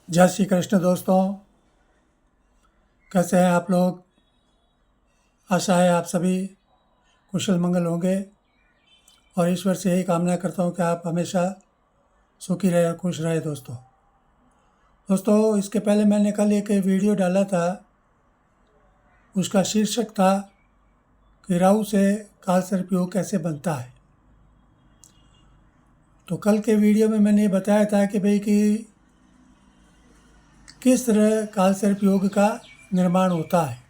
जय श्री कृष्ण दोस्तों, कैसे हैं आप लोग। आशा है आप सभी कुशल मंगल होंगे और ईश्वर से यही कामना करता हूं कि आप हमेशा सुखी रहे और खुश रहे। दोस्तों इसके पहले मैंने कल एक वीडियो डाला था, उसका शीर्षक था कि राहु से काल सर्पयोग कैसे बनता है। तो कल के वीडियो में मैंने ये बताया था कि भाई कि किस तरह काल सर्पयोग का निर्माण होता है।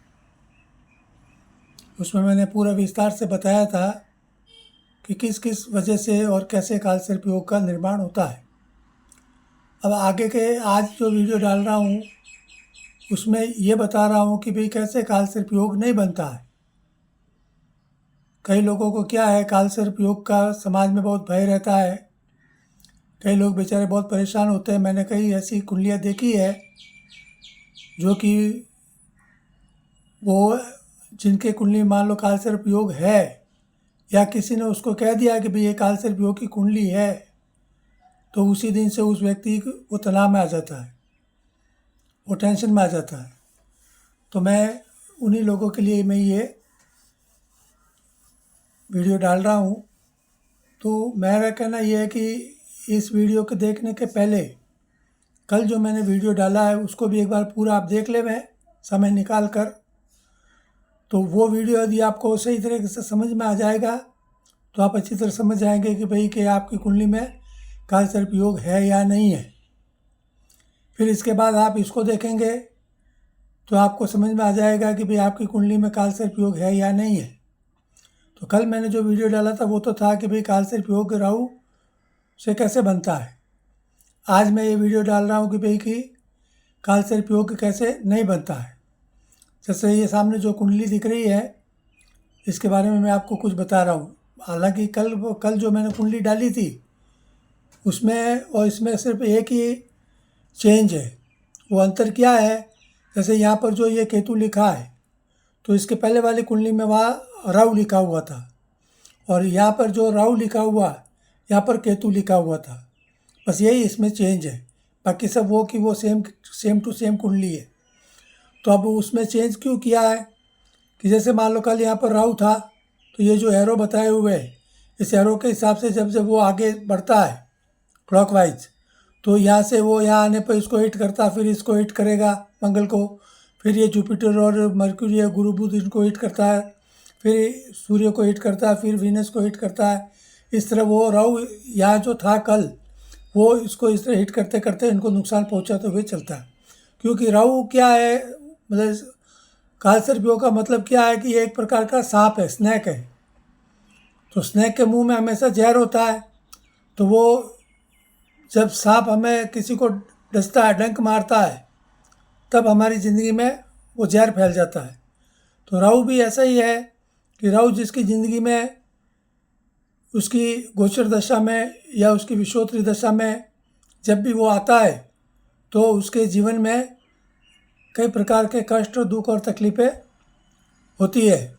उसमें मैंने पूरा विस्तार से बताया था कि किस किस वजह से और कैसे काल सर्पयोग का निर्माण होता है। अब आगे के आज जो वीडियो डाल रहा हूँ उसमें ये बता रहा हूँ कि भाई कैसे काल सर्पयोग नहीं बनता है। कई लोगों को क्या है, काल सर्पयोग का समाज में बहुत भय रहता है। कई लोग बेचारे बहुत परेशान होते हैं। मैंने कई ऐसी कुंडलियाँ देखी है जो कि वो जिनके कुंडली मान लो काल सर्पयोग है, या किसी ने उसको कह दिया कि भाई ये काल सर्पयोग की कुंडली है, तो उसी दिन से उस व्यक्ति वो तनाव में आ जाता है, वो टेंशन में आ जाता है। तो मैं उन्हीं लोगों के लिए मैं ये वीडियो डाल रहा हूँ। तो मेरा कहना ये है कि इस वीडियो के देखने के पहले कल जो मैंने वीडियो डाला है उसको भी एक बार पूरा आप देख ले में समय निकाल कर। तो वो वीडियो यदि आपको सही तरीके से समझ में आ जाएगा तो आप अच्छी तरह समझ जाएंगे कि भाई कि आपकी कुंडली में काल सर्पयोग है या नहीं है। फिर इसके बाद आप इसको देखेंगे तो आपको समझ में आ जाएगा कि भाई आपकी कुंडली में काल सर्पयोग है या नहीं है। तो कल मैंने जो वीडियो डाला था वो तो था कि भाई काल सर्पयोग राहु से कैसे बनता है। आज मैं ये वीडियो डाल रहा हूँ कि भाई कि काल सर्पयोग कैसे नहीं बनता है। जैसे ये सामने जो कुंडली दिख रही है इसके बारे में मैं आपको कुछ बता रहा हूँ। हालांकि कल जो मैंने कुंडली डाली थी उसमें और इसमें सिर्फ एक ही चेंज है। वो अंतर क्या है, जैसे यहाँ पर जो ये केतु लिखा है तो इसके पहले वाली कुंडली में वहाँ राहु लिखा हुआ था, और यहाँ पर जो राहु लिखा हुआ यहाँ पर केतु लिखा हुआ था। बस यही इसमें चेंज है, बाकी सब वो कि वो सेम टू सेम कुंडली है। तो अब उसमें चेंज क्यों किया है कि जैसे मान लो कल यहाँ पर राहु था तो ये जो एरो बताए हुए है इस एरो के हिसाब से जब जब वो आगे बढ़ता है क्लॉकवाइज, तो यहाँ से वो यहाँ आने पर इसको हिट करता, फिर इसको हिट करेगा मंगल को, फिर ये जुपिटर और मर्क्यूरी या गुरु बुध इनको हिट करता है, फिर सूर्य को हिट करता है, फिर वीनस को हिट करता है। इस तरह वो राहु यहाँ जो था कल वो इसको इस तरह हिट करते करते इनको नुकसान पहुँचाते हुए चलता है। क्योंकि राहु क्या है, मतलब काल सर्पयोग का मतलब क्या है कि ये एक प्रकार का सांप है, स्नैक है। तो स्नैक के मुंह में हमेशा जहर होता है, तो वो जब सांप हमें किसी को डसता है, डंक मारता है, तब हमारी ज़िंदगी में वो जहर फैल जाता है। तो राहु भी ऐसा ही है कि राहु जिसकी ज़िंदगी में उसकी गोचर दशा में या उसकी विषोत्तरी दशा में जब भी वो आता है तो उसके जीवन में कई प्रकार के कष्ट, दुख और तकलीफ़ें होती है,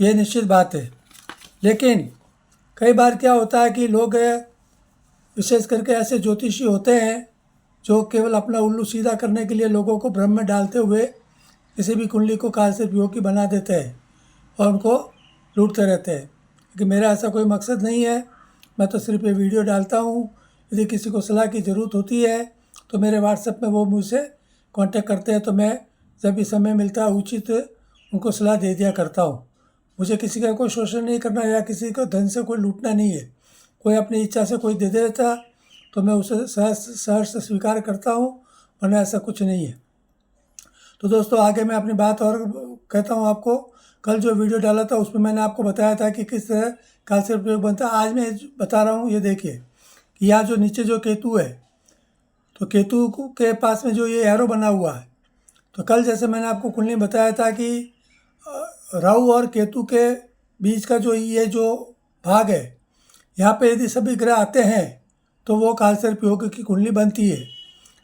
ये निश्चित बात है। लेकिन कई बार क्या होता है कि लोग विशेष करके ऐसे ज्योतिषी होते हैं जो केवल अपना उल्लू सीधा करने के लिए लोगों को भ्रम में डालते हुए किसी भी कुंडली को काल सर्पयोग की बना देते हैं और उनको लूटते रहते हैं। क्योंकि मेरा ऐसा कोई मकसद नहीं है, मैं तो सिर्फ ये वीडियो डालता हूँ। यदि किसी को सलाह की ज़रूरत होती है तो मेरे व्हाट्सएप में वो मुझसे कांटेक्ट करते हैं, तो मैं जब भी समय मिलता है उचित उनको सलाह दे दिया करता हूँ। मुझे किसी का कोई शोषण नहीं करना या किसी को धन से कोई लूटना नहीं है। कोई अपनी इच्छा से कोई दे देता तो मैं उसे सहर्ष स्वीकार करता हूँ, वरना ऐसा कुछ नहीं है। तो दोस्तों आगे मैं अपनी बात और कहता हूँ आपको। कल जो वीडियो डाला था उसमें मैंने आपको बताया था कि किस तरह काल सर्पयोग बनता है। आज मैं बता रहा हूँ, ये देखिए कि यहाँ जो नीचे जो केतु है, तो केतु के पास में जो ये एरो बना हुआ है, तो कल जैसे मैंने आपको कुंडली में बताया था कि राहु और केतु के बीच का जो ये जो भाग है, यहाँ पे यदि सभी ग्रह आते हैं तो वो काल सर्पयोग की कुंडली बनती है।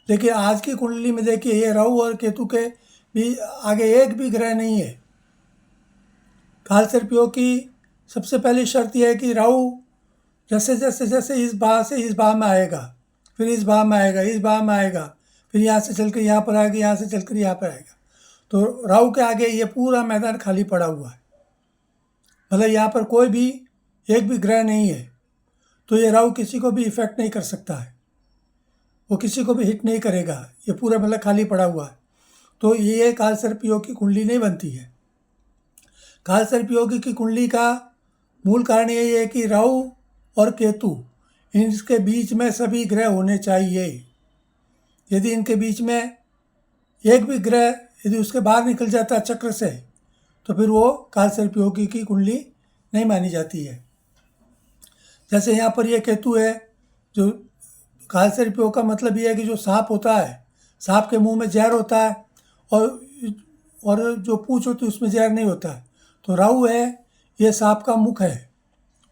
लेकिन आज की कुंडली में देखिए ये राहु और केतु के भी आगे एक भी ग्रह नहीं है। काल सर्पयोग की सबसे पहली शर्त यह है कि राहु जैसे जैसे जैसे इस भाव से इस भाव में आएगा, फिर इस भाव में आएगा, इस भाव में आएगा, फिर यहाँ से चल कर यहाँ पर आएगा, यहाँ से चल कर यहाँ पर आएगा। तो राहु के आगे ये पूरा मैदान खाली पड़ा हुआ है, मतलब यहाँ पर कोई भी एक भी ग्रह नहीं है। तो ये राहु किसी को भी इफेक्ट नहीं कर सकता है, वो किसी को भी हिट नहीं करेगा, ये पूरा मतलब खाली पड़ा हुआ है। तो ये कालसर्प योग की कुंडली नहीं बनती है। कालसर्प योग की कुंडली का मूल कारण यही है कि राहु और केतु, इनके बीच में सभी ग्रह होने चाहिए। यदि इनके बीच में एक भी ग्रह यदि उसके बाहर निकल जाता है चक्र से, तो फिर वो कालसर्प योग की कुंडली नहीं मानी जाती है। जैसे यहाँ पर ये केतु है, जो कालसर्प योग का मतलब ये है कि जो सांप होता है, सांप के मुंह में जहर होता है और जो पूंछ होती है उसमें जहर नहीं होता है। तो राहु है, ये सांप का मुख है,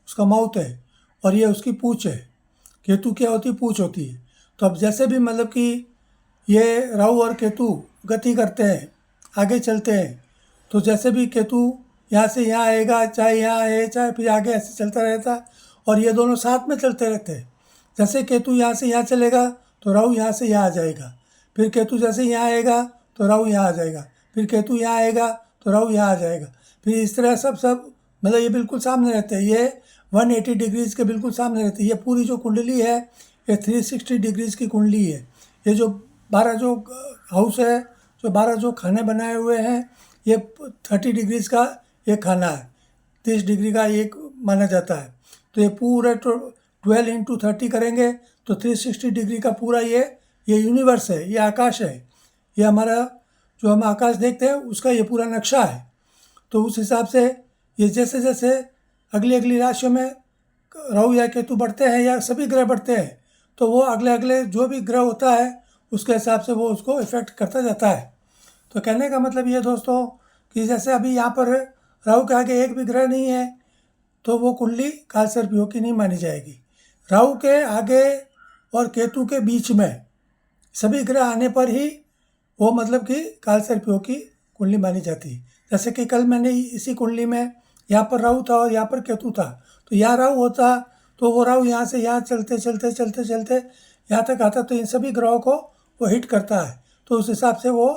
उसका माउथ है, और ये उसकी पूंछ है। केतु क्या होती है? पूंछ होती है। तो अब जैसे भी मतलब कि ये राहु और केतु गति करते हैं, आगे चलते हैं, तो जैसे भी केतु यहाँ से यहाँ आएगा, चाहे यहाँ आए चाहे फिर आगे, ऐसे चलता रहता है, और ये दोनों साथ में चलते रहते हैं। जैसे केतु यहाँ से यहाँ चलेगा तो राहु यहाँ से यहाँ आ जाएगा, फिर केतु जैसे यहाँ आएगा तो राहु यहाँ आ जाएगा, फिर केतु यहाँ आएगा तो राहु यहाँ आ जाएगा, फिर इस तरह सब मतलब ये बिल्कुल सामने रहते हैं। ये 180 डिग्रीज़ के बिल्कुल सामने रहते हैं। ये पूरी जो कुंडली है ये 360 डिग्रीज़ की कुंडली है। ये जो 12 जो हाउस है, जो 12 जो खाने बनाए हुए हैं, ये 30 डिग्रीज़ का एक खाना है, 30 डिग्री का एक माना जाता है। तो ये पूरा 12 इंटू 30 करेंगे तो 360 डिग्री का पूरा ये यूनिवर्स है, ये आकाश है, ये हमारा जो हम आकाश देखते हैं उसका ये पूरा नक्शा है। तो उस हिसाब से ये जैसे जैसे अगली राशियों में राहु या केतु बढ़ते हैं या सभी ग्रह बढ़ते हैं, तो वो अगले जो भी ग्रह होता है उसके हिसाब से वो उसको इफेक्ट करता जाता है। तो कहने का मतलब ये दोस्तों कि जैसे अभी यहाँ पर राहु के आगे एक भी ग्रह नहीं है, तो वो कुंडली कालसर्प योग की नहीं मानी जाएगी। राहु के आगे और केतु के बीच में सभी ग्रह आने पर ही वो मतलब कि कालसर्प योग की कुंडली मानी जाती है। जैसे कि कल मैंने इसी कुंडली में यहाँ पर राहु था और यहाँ पर केतु था, तो यहाँ राहु होता तो वो राहु यहाँ से यहाँ चलते चलते चलते चलते यहाँ तक आता, तो इन सभी ग्रहों को वो हिट करता है। तो उस हिसाब से वो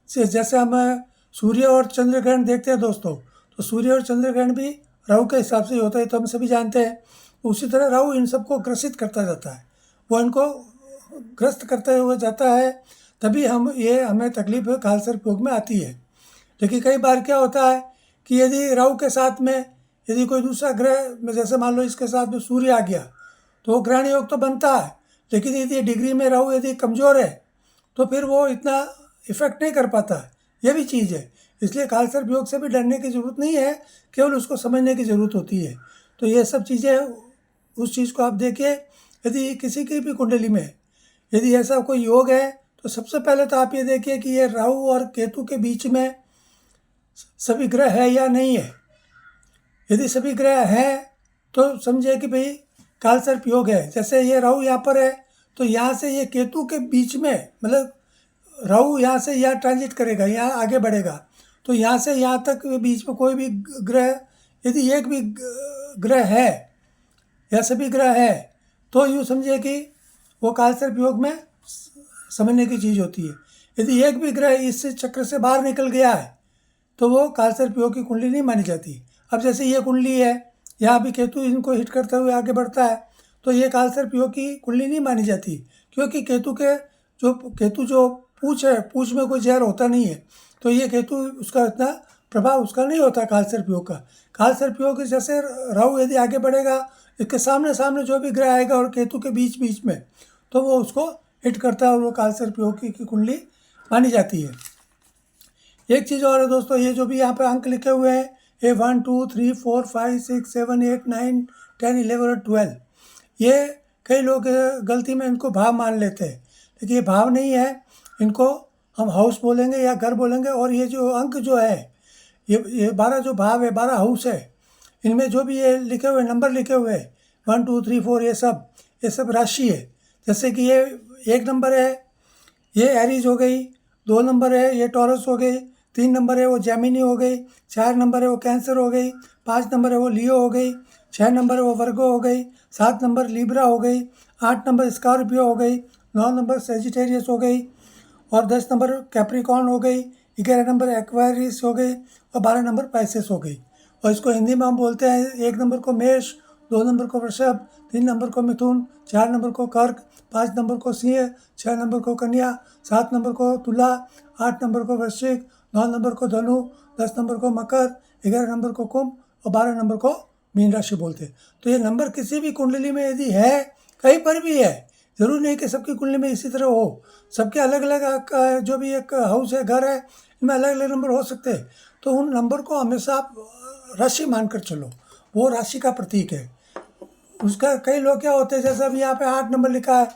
जैसे हम सूर्य और चंद्र ग्रहण देखते हैं दोस्तों, तो सूर्य और चंद्र ग्रहण भी राहु के हिसाब से ही होता है, तो हम सभी जानते हैं। उसी तरह राहु इन सबको ग्रसित करता जाता है, वो इनको ग्रस्त करते हुए जाता है, तभी हमें तकलीफ कालसर्प योग में आती है। लेकिन कई बार क्या होता है कि यदि राहु के साथ में यदि कोई दूसरा ग्रह में, जैसे मान लो इसके साथ में सूर्य आ गया, तो वो ग्रहण योग तो बनता है, लेकिन यदि डिग्री में राहु यदि कमज़ोर है तो फिर वो इतना इफेक्ट नहीं कर पाता है। ये भी चीज़ है। इसलिए कालसर्प योग से भी डरने की ज़रूरत नहीं है, केवल उसको समझने की ज़रूरत होती है। तो ये सब चीज़ें, उस चीज़ को आप देखिए, यदि किसी की भी कुंडली में यदि ऐसा कोई योग है, तो सबसे पहले तो आप ये देखिए कि ये राहु और केतु के बीच में सभी ग्रह है या नहीं है। यदि सभी ग्रह हैं तो समझिए कि भाई कालसर्प योग है। जैसे ये राहु यहाँ पर है, तो यहाँ से ये केतु के बीच में, मतलब राहु यहाँ से यहाँ ट्रांजिट करेगा, यहाँ आगे बढ़ेगा, तो यहाँ से यहाँ तक बीच में कोई भी ग्रह यदि एक भी ग्रह है या सभी ग्रह है, तो यूँ समझिए कि वो कालसर्प योग में समझने की चीज़ होती है। यदि एक भी ग्रह इस चक्र से बाहर निकल गया है तो वो कालसर्प योग की कुंडली नहीं मानी जाती। अब जैसे ये कुंडली है, यहाँ भी केतु इनको हिट करते हुए आगे बढ़ता है, तो ये कालसर्प योग की कुंडली नहीं मानी जाती, क्योंकि केतु जो पूंछ है, पूंछ में कोई जहर होता नहीं है, तो ये केतु उसका इतना प्रभाव उसका नहीं होता कालसर्प योग का। कालसर्प योग जैसे राहु यदि आगे बढ़ेगा, इसके सामने सामने जो भी ग्रह आएगा और केतु के बीच बीच में, तो वो उसको हिट करता है और वो कालसर्प योग की कुंडली मानी जाती है। एक चीज़ और है दोस्तों, ये जो भी यहाँ पर अंक लिखे हुए हैं, ये 1 2 3 4 5 6 7 8 9 10 11 और 12, ये कई लोग गलती में इनको भाव मान लेते हैं, लेकिन ये भाव नहीं है, इनको हम हाउस बोलेंगे या घर बोलेंगे। और ये जो अंक जो है, ये 12 जो भाव है, 12 हाउस है, इनमें जो भी ये लिखे हुए नंबर लिखे हुए हैं 1 2 3 4, ये सब राशि है। जैसे कि ये 1 नंबर है, ये एरीज हो गई, 2 नंबर है ये टॉरस हो गई, 3 नंबर है वो जेमिनी हो गई, 4 नंबर है वो कैंसर हो गई, 5 नंबर है वो लियो हो गई, 6 नंबर है वो वर्गो हो गई, 7 नंबर लिब्रा हो गई, 8 नंबर स्कॉर्पियो हो गई, 9 नंबर सेजिटेरियस हो गई, और 10 नंबर कैप्रिकॉर्न हो गई, 11 नंबर एक्वेरियस हो गई और 12 नंबर पाइसेस हो गई। और इसको हिंदी में हम बोलते हैं 1 नंबर को मेष, 2 नंबर को वृषभ, 3 नंबर को मिथुन, 4 नंबर को कर्क, 5 नंबर को सिंह, 6 नंबर को कन्या, 7 नंबर को तुला, 8 नंबर को वृश्चिक, 9 नंबर को धनु, 10 नंबर को मकर, 11 नंबर को कुंभ और 12 नंबर को मीन राशि बोलते हैं। तो ये नंबर किसी भी कुंडली में यदि है, कहीं पर भी है, ज़रूरी नहीं कि सबकी कुंडली में इसी तरह हो। सबके अलग अलग जो भी एक हाउस है, घर है, इनमें अलग अलग नंबर हो सकते हैं। तो उन नंबर को हमेशा आप राशि मानकर चलो, वो राशि का प्रतीक है। उसका कई लोग क्या होते हैं, जैसे अभी यहाँ पे 8 नंबर लिखा है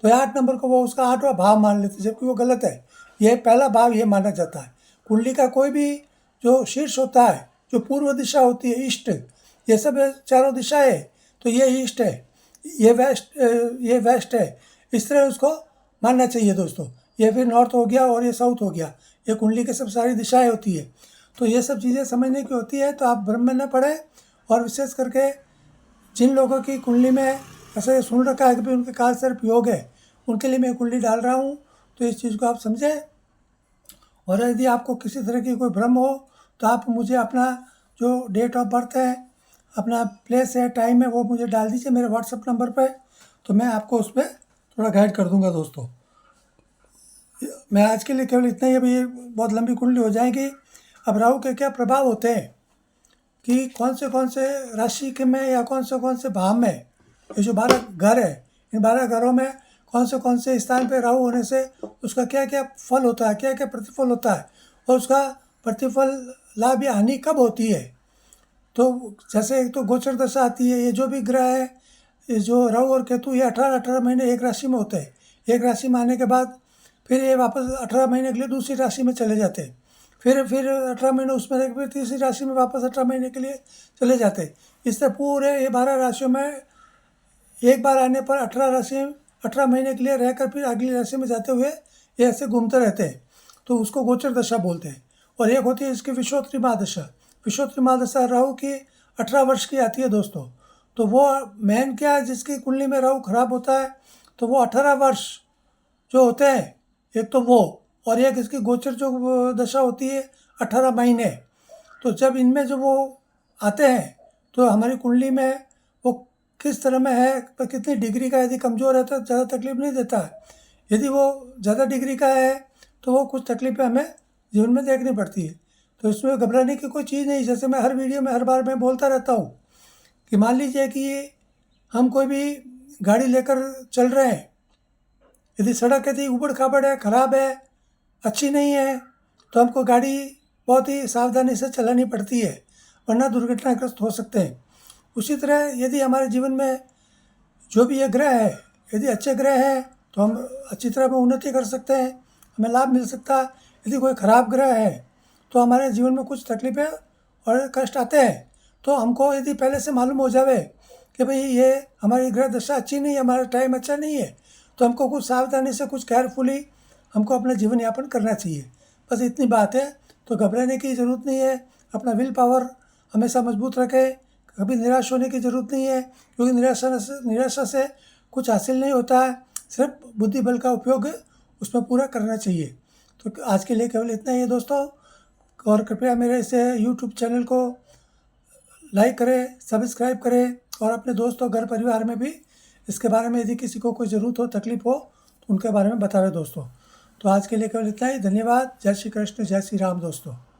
तो 8 नंबर को वो उसका 8वां भाव मान लेते हैं, जबकि वो गलत है। ये पहला भाव ये माना जाता है। कुंडली का कोई भी जो शीर्ष होता है, जो पूर्व दिशा होती है, ईस्ट, ये सब चारों दिशा है, तो ये ईस्ट है, ये वेस्ट है, इस तरह उसको मानना चाहिए दोस्तों। ये फिर नॉर्थ हो गया और ये साउथ हो गया, ये कुंडली के सब सारी दिशाएं होती है। तो ये सब चीज़ें समझने की होती है। तो आप भ्रम में न पड़े, और विशेष करके जिन लोगों की कुंडली में ऐसे सुन रखा है कि भाई उनके काल सर्प योग है, उनके लिए मैं कुंडली डाल रहा हूँ। तो इस चीज़ को आप समझें। और यदि आपको किसी तरह की कोई भ्रम हो तो आप मुझे अपना जो डेट ऑफ बर्थ है, अपना प्लेस है, टाइम है, वो मुझे डाल दीजिए मेरे व्हाट्सएप नंबर पे, तो मैं आपको उस पर थोड़ा गाइड कर दूंगा दोस्तों। मैं आज के लिए केवल इतना ही, अभी बहुत लंबी कुंडली हो जाएगी। अब राहु के क्या प्रभाव होते हैं कि कौन से राशि के में या कौन से भाव में, ये जो 12 घर है, इन 12 घरों में कौन से स्थान पे राहु होने से उसका क्या क्या फल होता है, क्या क्या प्रतिफल होता है, और उसका प्रतिफल लाभ या हानि कब होती है। तो जैसे एक तो गोचर दशा आती है, ये जो भी ग्रह है, ये जो राहु और केतु, ये 18 महीने एक राशि में होते हैं। एक राशि में आने के बाद फिर ये वापस 18 महीने के लिए दूसरी राशि में चले जाते हैं, फिर 18 महीने उसमें रह के फिर तीसरी राशि में वापस 18 महीने के लिए चले जाते हैं। इस तरह पूरे ये 12 राशियों में एक बार आने पर 18 महीने के लिए रहकर फिर अगली राशि में जाते हुए ये ऐसे घूमते रहते हैं। तो उसको गोचर दशा बोलते हैं। और एक होती है इसकी विषोत्तरी महादशा। विषोत्तरी महादशा राहु की 18 वर्ष की आती है दोस्तों। तो वो मेन क्या है, जिसकी कुंडली में राहु खराब होता है तो वो 18 वर्ष जो होते हैं, एक तो वो, और एक इसकी गोचर जो दशा होती है 18 महीने। तो जब इनमें जो वो आते हैं तो हमारी कुंडली में वो किस तरह में है, कितनी डिग्री का, यदि कमज़ोर है तो ज़्यादा तकलीफ नहीं देता है, यदि वो ज़्यादा डिग्री का है तो वो कुछ तकलीफें हमें जीवन में देखनी पड़ती है। तो इसमें घबराने की कोई चीज़ नहीं। जैसे मैं हर वीडियो में हर बार मैं बोलता रहता हूँ कि मान लीजिए कि हम कोई भी गाड़ी लेकर चल रहे हैं, यदि सड़क यदि ऊबड़ खाबड़ है, ख़राब है, अच्छी नहीं है, तो हमको गाड़ी बहुत ही सावधानी से चलानी पड़ती है, वरना दुर्घटनाग्रस्त हो सकते हैं। उसी तरह यदि हमारे जीवन में जो भी ये ग्रह है, यदि अच्छे ग्रह हैं तो हम अच्छी तरह में उन्नति कर सकते हैं, हमें लाभ मिल सकता है। यदि कोई ख़राब ग्रह है तो हमारे जीवन में कुछ तकलीफ़ें और कष्ट आते हैं। तो हमको यदि पहले से मालूम हो जावे कि भाई ये हमारी ग्रह दशा अच्छी नहीं है, हमारा टाइम अच्छा नहीं है, तो हमको कुछ सावधानी से, कुछ केयरफुली हमको अपना जीवन यापन करना चाहिए। बस इतनी बात है। तो घबराने की ज़रूरत नहीं है। अपना विल पावर हमेशा मजबूत रखें, कभी निराश होने की ज़रूरत नहीं है, क्योंकि निराशा से कुछ हासिल नहीं होता है। सिर्फ बुद्धि बल का उपयोग उसमें पूरा करना चाहिए। तो आज के लिए केवल इतना ही है दोस्तों। और कृपया मेरे इस यूट्यूब चैनल को लाइक करें, सब्सक्राइब करें, और अपने दोस्तों, घर परिवार में भी इसके बारे में यदि किसी को कोई ज़रूरत हो, तकलीफ़ हो, तो उनके बारे में बतावें दोस्तों। तो आज के लिए केवल इतना ही। धन्यवाद। जय श्री कृष्ण, जय श्री राम दोस्तों।